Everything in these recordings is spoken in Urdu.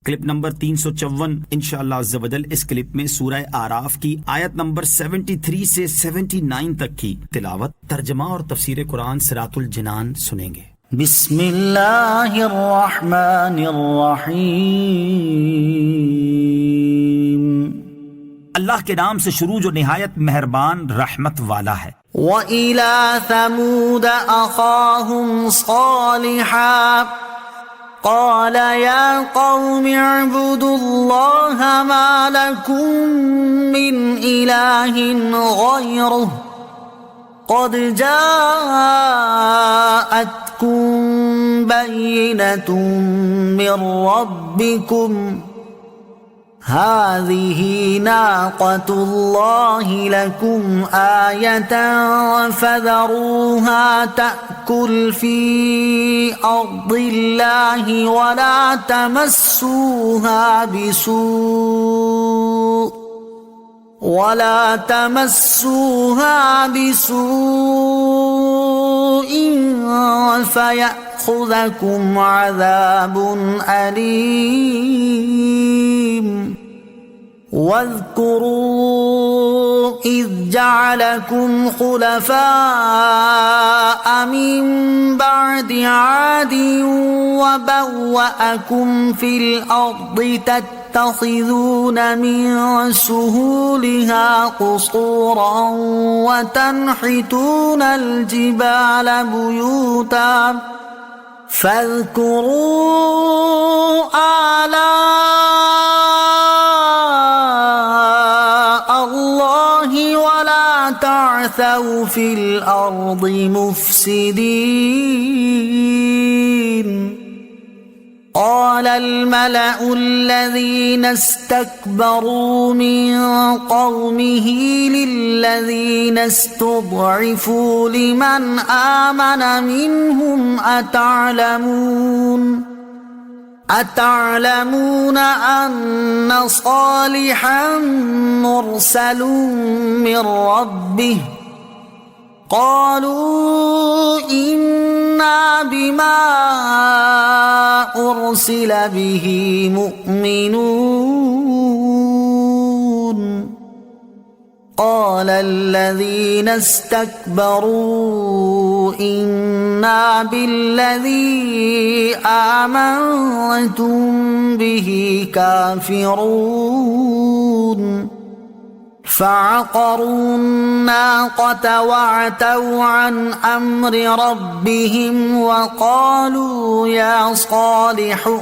کلپ نمبر 354 انشاءاللہ عز و جل۔ اس کلپ میں سورہ اعراف کی آیت نمبر 73 سے 79 تک کی تلاوت، ترجمہ اور تفسیر قرآن صراط الجنان سنیں گے۔ بسم اللہ الرحمن الرحیم۔ اللہ کے نام سے شروع جو نہایت مہربان رحمت والا ہے۔ وَإِلَى ثَمُودَ أَخَاهُمْ صَالِحًا قال يا قوم اعبدوا الله ما لكم من إله غيره قد جاءتكم بينة من ربكم هذه ناقة الله لكم آية فذروها تأكل في أرض الله ولا تمسوها بسوء فيأخذكم عذاب أليم واذكروا إذ جعلكم خلفاء من بعد عاد وبوأكم في الأرض تتخذون من سهولها قصورا وتنحتون الجبال بيوتا فاذكروا آلاء الله ولا تعثوا في الأرض مفسدين قال الملأ الذين استكبروا من قومه للذين استضعفوا لمن آمن منهم أتعلمون أن صالحا مرسل من ربه قالوا إنا بما أرسل به مؤمنون قال الذين استكبروا إنا بالذي آمنتم به كافرون فعقروا الناقة وعتوا عن أمر ربهم وقالوا يا صالح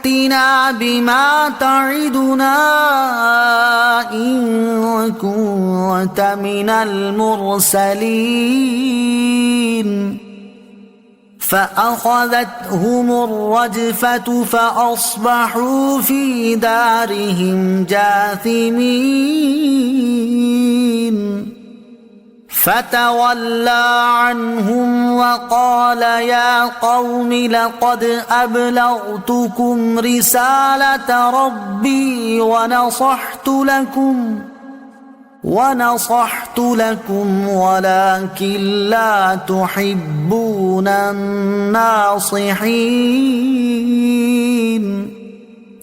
ائتنا بما تعدنا إن كنت من المرسلين فأخذتهم الرجفة فأصبحوا في دارهم جاثمين فتولى عنهم وقال يا قوم لقد أبلغتكم رسالة ربي ونصحت لكم ولكن لا تحبون الناصحين۔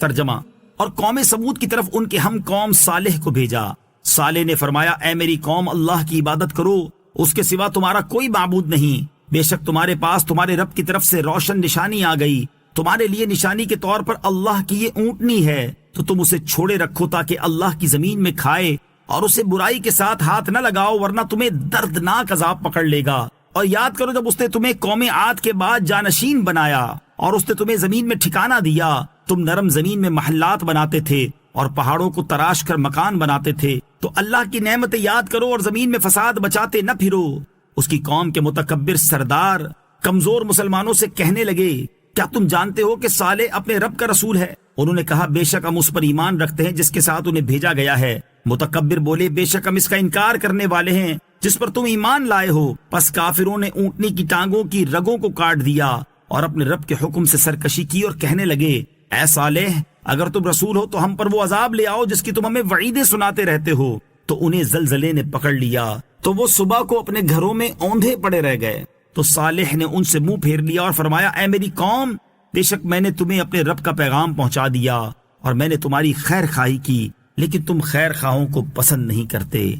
ترجمہ۔ اور قوم سمود کی طرف ان کے ہم قوم صالح کو بھیجا۔ صالح نے فرمایا اے میری قوم اللہ کی عبادت کرو، اس کے سوا تمہارا کوئی معبود نہیں۔ بے شک تمہارے پاس تمہارے رب کی طرف سے روشن نشانی آ گئی، تمہارے لیے نشانی کے طور پر اللہ کی یہ اونٹنی ہے، تو تم اسے چھوڑے رکھو تاکہ اللہ کی زمین میں کھائے، اور اسے برائی کے ساتھ ہاتھ نہ لگاؤ ورنہ تمہیں دردناک عذاب پکڑ لے گا۔ اور یاد کرو جب اس نے تمہیں قوم عاد کے بعد جانشین بنایا اور اس نے تمہیں زمین میں ٹھکانہ دیا، تم نرم زمین میں محلات بناتے تھے اور پہاڑوں کو تراش کر مکان بناتے تھے، تو اللہ کی نعمتیں یاد کرو اور زمین میں فساد بچاتے نہ پھرو۔ اس کی قوم کے متکبر سردار کمزور مسلمانوں سے کہنے لگے کیا تم جانتے ہو کہ صالح اپنے رب کا رسول ہے؟ انہوں نے کہا بے شک ہم اس پر ایمان رکھتے ہیں جس کے ساتھ انہیں بھیجا گیا ہے۔ متکبر بولے بے شک ہم اس کا انکار کرنے والے ہیں جس پر تم ایمان لائے ہو۔ پس کافروں نے اونٹنی کی ٹانگوں کی رگوں کو کاٹ دیا اور اپنے رب کے حکم سے سرکشی کی اور کہنے لگے اے صالح اگر تم رسول ہو تو ہم پر وہ عذاب لے آؤ جس کی تم ہمیں وعیدیں سناتے رہتے ہو۔ تو انہیں زلزلے نے پکڑ لیا تو وہ صبح کو اپنے گھروں میں اوندھے پڑے رہ گئے تو صالح نے ان سے منہ پھیر لیا اور فرمایا اے میری قوم، بے شک میں نے تمہیں اپنے رب کا پیغام پہنچا دیا اور میں نے تمہاری خیر خواہی کی، لیکن تم خیر خواہوں کو پسند نہیں کرتے۔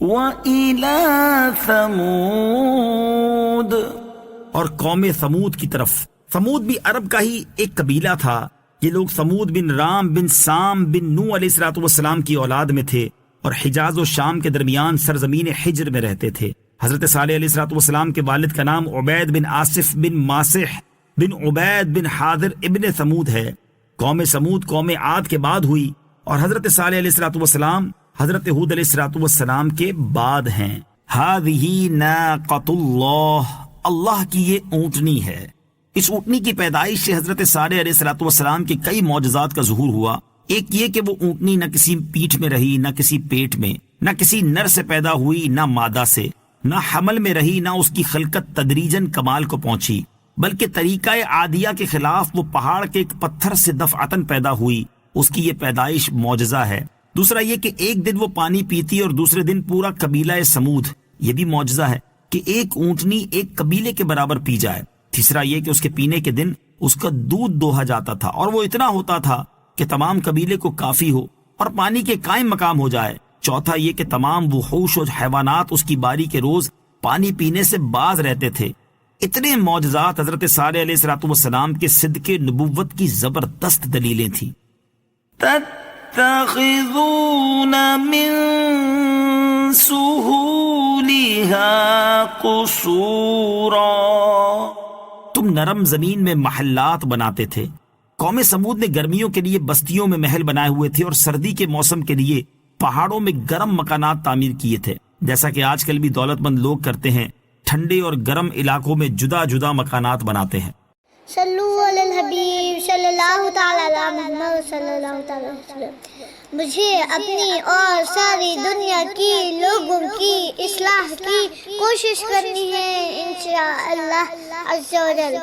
وَإِلَى ثَمُودَ، اور قوم ثمود کی طرف۔ ثمود بھی عرب کا ہی ایک قبیلہ تھا۔ یہ لوگ ثمود بن رام بن سام بن نوح علیہ السلام کی اولاد میں تھے اور حجاز و شام کے درمیان سرزمین حجر میں رہتے تھے۔ حضرت صالح علیہ السلام کے والد کا نام عبید بن آصف بن ماسح بن عبید بن حاضر ابن ثمود ہے۔ قوم ثمود قوم عاد کے بعد ہوئی اور حضرت صالح علیہ السلام حضرت ہود علیہ السلام کے بعد ہیں۔ ہذہ ناقۃ اللہ، اللہ کی یہ اونٹنی ہے۔ اس اونٹنی کی پیدائش سے حضرت صالح علیہ السلام کے کئی معجزات کا ظہور ہوا۔ ایک یہ کہ وہ اونٹنی نہ کسی پیٹھ میں رہی، نہ کسی پیٹ میں، نہ کسی نر سے پیدا ہوئی، نہ مادہ سے، نہ حمل میں رہی، نہ اس کی خلقت تدریجاً کمال کو پہنچی، بلکہ طریقہ عادیہ کے خلاف وہ پہاڑ کے ایک پتھر سے دفعتاً پیدا ہوئی۔ اس کی یہ پیدائش معجزہ ہے۔ دوسرا یہ کہ ایک دن وہ پانی پیتی اور دوسرے دن پورا قبیلہ سمود، یہ بھی معجزہ ہے کہ ایک اونٹنی ایک قبیلے کے برابر پی جائے۔ تیسرا یہ کہ اس کے پینے کے دن اس کا دودھ دوہا جاتا تھا اور وہ اتنا ہوتا تھا کہ تمام قبیلے کو کافی ہو اور پانی کے قائم مقام ہو جائے۔ چوتھا یہ کہ تمام وحوش اور حیوانات اس کی باری کے روز پانی پینے سے باز رہتے تھے۔ اتنے معجزات حضرت صالح علیہ السلام کے صدق نبوت کی زبردست دلیلیں تھیں۔ تتخذون من سهولها قصورا، تم نرم زمین میں محلات بناتے تھے۔ قوم سمود نے گرمیوں کے لیے بستیوں میں محل بنائے ہوئے تھے اور سردی کے موسم کے لیے پہاڑوں میں گرم مکانات تعمیر کیے تھے، جیسا کہ آج کل بھی دولت مند لوگ کرتے ہیں، ٹھنڈے اور گرم علاقوں میں جدا جدا مکانات بناتے ہیں۔ صلو علی الحبیب صلی اللہ تعالی علی محمد صلی اللہ تعالی وسلم۔ مجھے اپنی اور ساری دنیا کی لوگوں کی اصلاح کی کوشش کرنی ہے انشاءاللہ عز و جل۔